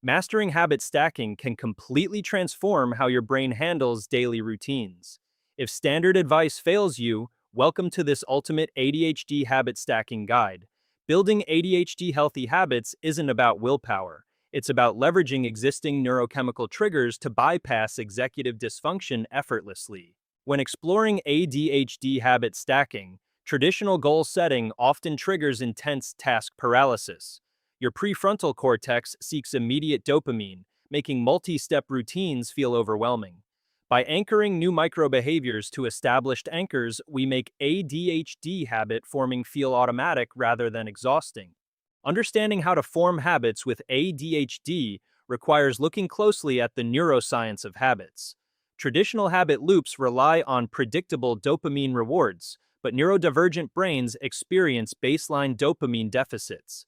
Mastering habit stacking can completely transform how your brain handles daily routines. If standard advice fails you, welcome to this ultimate ADHD habit stacking guide. Building ADHD healthy habits isn't about willpower. It's about leveraging existing neurochemical triggers to bypass executive dysfunction effortlessly. When exploring ADHD habit stacking, traditional goal setting often triggers intense task paralysis. Your prefrontal cortex seeks immediate dopamine, making multi-step routines feel overwhelming. By anchoring new micro-behaviors to established anchors, we make ADHD habit forming feel automatic rather than exhausting. Understanding how to form habits with ADHD requires looking closely at the neuroscience of habits. Traditional habit loops rely on predictable dopamine rewards, but neurodivergent brains experience baseline dopamine deficits.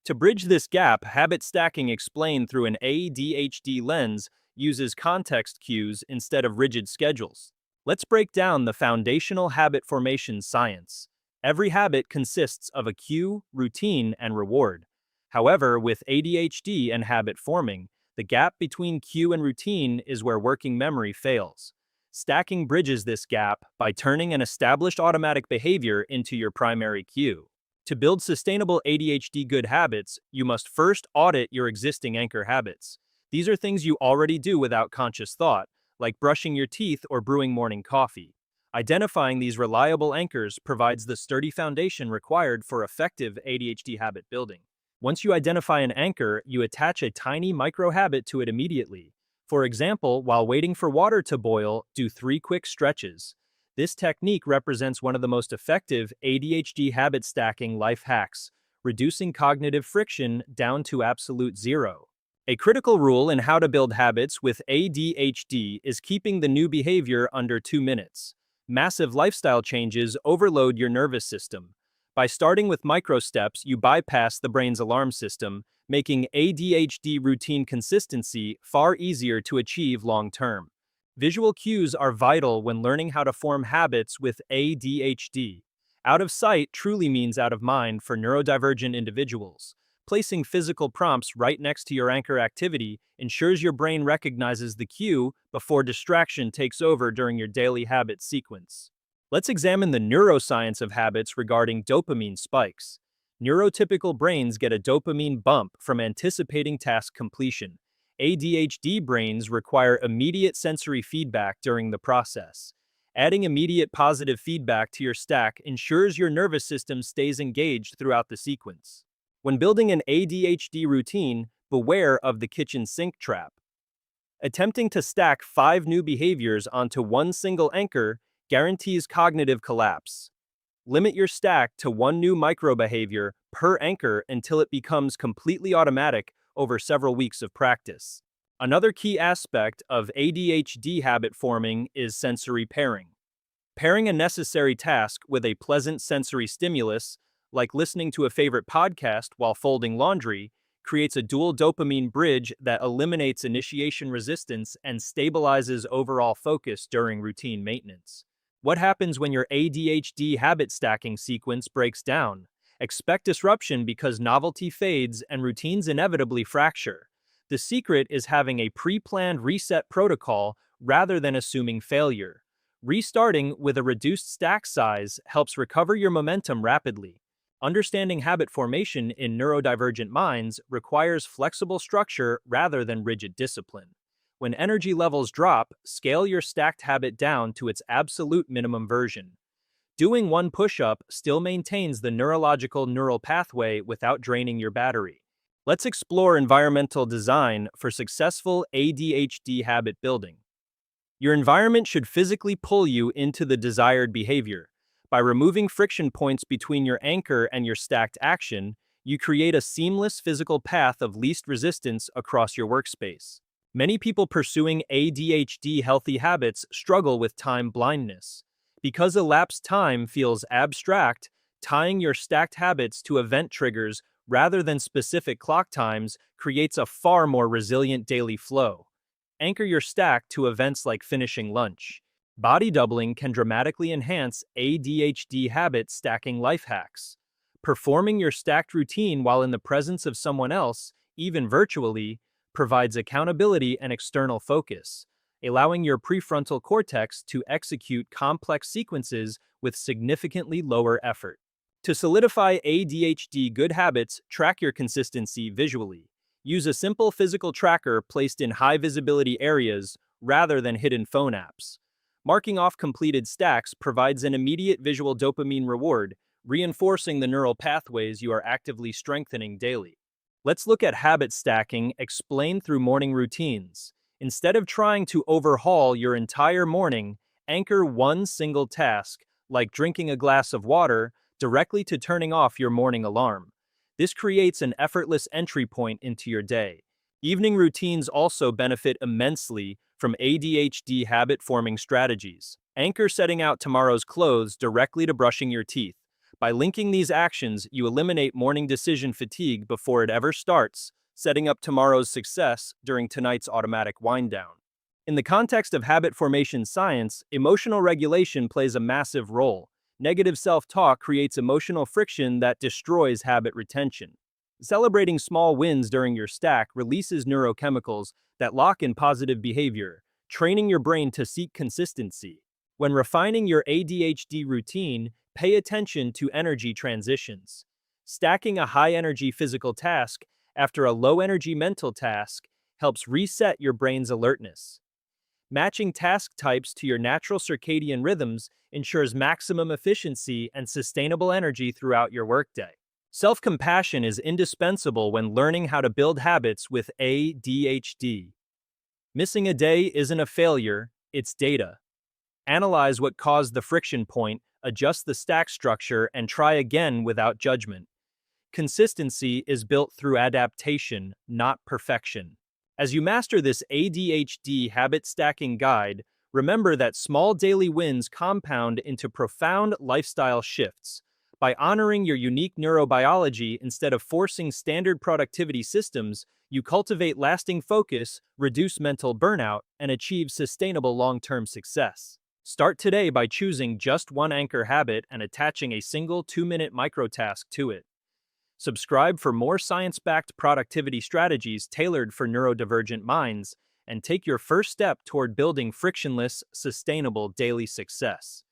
To bridge this gap, habit stacking explained through an ADHD lens uses context cues instead of rigid schedules. Let's break down the foundational habit formation science. Every habit consists of a cue, routine, and reward. However, with ADHD and habit forming, the gap between cue and routine is where working memory fails. Stacking bridges this gap by turning an established automatic behavior into your primary cue. To build sustainable ADHD good habits, you must first audit your existing anchor habits. These are things you already do without conscious thought, like brushing your teeth or brewing morning coffee. Identifying these reliable anchors provides the sturdy foundation required for effective ADHD habit building. Once you identify an anchor, you attach a tiny micro habit to it immediately. For example, while waiting for water to boil, do 3 quick stretches. This technique represents one of the most effective ADHD habit stacking life hacks, reducing cognitive friction down to absolute zero. A critical rule in how to build habits with ADHD is keeping the new behavior under 2 minutes. Massive lifestyle changes overload your nervous system. By starting with micro steps, you bypass the brain's alarm system, making ADHD routine consistency far easier to achieve long term. Visual cues are vital when learning how to form habits with ADHD. Out of sight truly means out of mind for neurodivergent individuals. Placing physical prompts right next to your anchor activity ensures your brain recognizes the cue before distraction takes over during your daily habit sequence. Let's examine the neuroscience of habits regarding dopamine spikes. Neurotypical brains get a dopamine bump from anticipating task completion. ADHD brains require immediate sensory feedback during the process. Adding immediate positive feedback to your stack ensures your nervous system stays engaged throughout the sequence. When building an ADHD routine, beware of the kitchen sink trap. Attempting to stack 5 new behaviors onto one single anchor guarantees cognitive collapse. Limit your stack to 1 new micro behavior per anchor until it becomes completely automatic over several weeks of practice. Another key aspect of ADHD habit forming is sensory pairing. Pairing a necessary task with a pleasant sensory stimulus, like listening to a favorite podcast while folding laundry, creates a dual dopamine bridge that eliminates initiation resistance and stabilizes overall focus during routine maintenance. What happens when your ADHD habit stacking sequence breaks down? Expect disruption because novelty fades and routines inevitably fracture. The secret is having a pre-planned reset protocol rather than assuming failure. Restarting with a reduced stack size helps recover your momentum rapidly. Understanding habit formation in neurodivergent minds requires flexible structure rather than rigid discipline. When energy levels drop, scale your stacked habit down to its absolute minimum version. Doing 1 push-up still maintains the neurological neural pathway without draining your battery. Let's explore environmental design for successful ADHD habit building. Your environment should physically pull you into the desired behavior. By removing friction points between your anchor and your stacked action, you create a seamless physical path of least resistance across your workspace. Many people pursuing ADHD healthy habits struggle with time blindness. Because elapsed time feels abstract, tying your stacked habits to event triggers rather than specific clock times creates a far more resilient daily flow. Anchor your stack to events like finishing lunch. Body doubling can dramatically enhance ADHD habit stacking life hacks. Performing your stacked routine while in the presence of someone else, even virtually, provides accountability and external focus, allowing your prefrontal cortex to execute complex sequences with significantly lower effort. To solidify ADHD good habits, track your consistency visually. Use a simple physical tracker placed in high visibility areas rather than hidden phone apps. Marking off completed stacks provides an immediate visual dopamine reward, reinforcing the neural pathways you are actively strengthening daily. Let's look at habit stacking explained through morning routines. Instead of trying to overhaul your entire morning, anchor one single task, like drinking a glass of water, directly to turning off your morning alarm. This creates an effortless entry point into your day. Evening routines also benefit immensely from ADHD habit-forming strategies. Anchor setting out tomorrow's clothes directly to brushing your teeth. By linking these actions, you eliminate morning decision fatigue before it ever starts, setting up tomorrow's success during tonight's automatic wind-down. In the context of habit formation science, emotional regulation plays a massive role. Negative self-talk creates emotional friction that destroys habit retention. Celebrating small wins during your stack releases neurochemicals that lock in positive behavior, training your brain to seek consistency. When refining your ADHD routine, pay attention to energy transitions. Stacking a high-energy physical task after a low-energy mental task helps reset your brain's alertness. Matching task types to your natural circadian rhythms ensures maximum efficiency and sustainable energy throughout your workday. Self-compassion is indispensable when learning how to build habits with ADHD. Missing a day isn't a failure, it's data. Analyze what caused the friction point, adjust the stack structure, and try again without judgment. Consistency is built through adaptation, not perfection. As you master this ADHD habit stacking guide, remember that small daily wins compound into profound lifestyle shifts. By honoring your unique neurobiology instead of forcing standard productivity systems, you cultivate lasting focus, reduce mental burnout, and achieve sustainable long-term success. Start today by choosing just one anchor habit and attaching a single 2-minute microtask to it. Subscribe for more science-backed productivity strategies tailored for neurodivergent minds, and take your first step toward building frictionless, sustainable daily success.